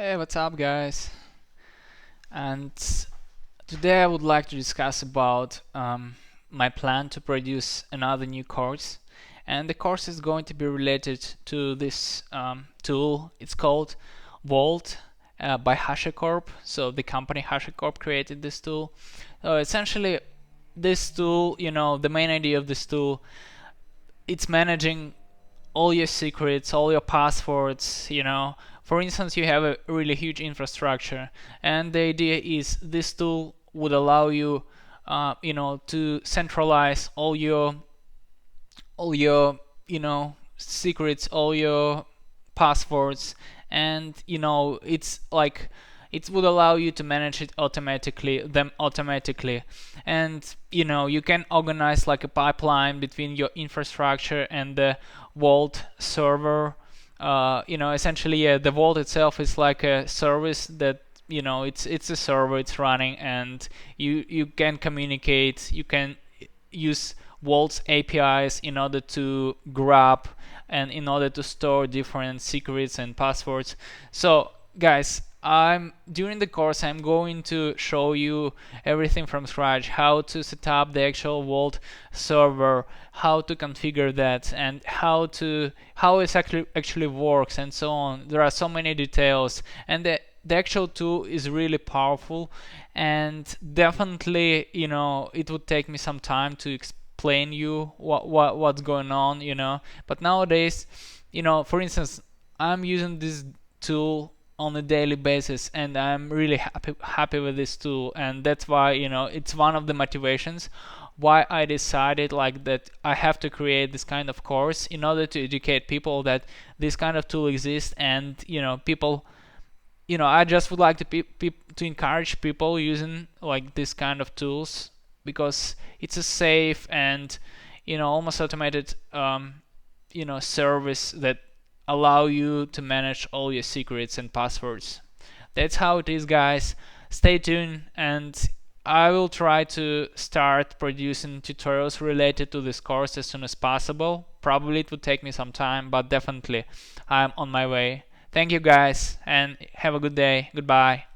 Hey, what's up, guys? And today I would like to discuss about my plan to produce another new course. And the course is going to be related to this tool. It's called Vault by HashiCorp. So the company HashiCorp created this tool. Essentially, this tool, the main idea of this tool, it's managing all your secrets, all your passwords. For instance, you have a really huge infrastructure, and the idea is this tool would allow you, to centralize all your secrets, all your passwords, and it's like it would allow you to manage them automatically, and you can organize like a pipeline between your infrastructure and the Vault server. Essentially, yeah, the Vault itself is like a service that it's a server, it's running, and you can communicate, you can use Vault's APIs in order to grab and in order to store different secrets and passwords. So guys, during the course I'm going to show you everything from scratch, how to set up the actual Vault server, how to configure that, and how it actually works, and so on. There are so many details, and the actual tool is really powerful, and definitely it would take me some time to explain you what's going on, but nowadays, for instance, I'm using this tool on a daily basis, and I'm really happy with this tool, and that's why it's one of the motivations why I decided like that I have to create this kind of course in order to educate people that this kind of tool exists, and people, I just would like to encourage people using like this kind of tools, because it's a safe and almost automated service that allow you to manage all your secrets and passwords. That's how it is, guys. Stay tuned, and I will try to start producing tutorials related to this course as soon as possible. Probably it would take me some time, but definitely I'm on my way. Thank you, guys, and have a good day. Goodbye.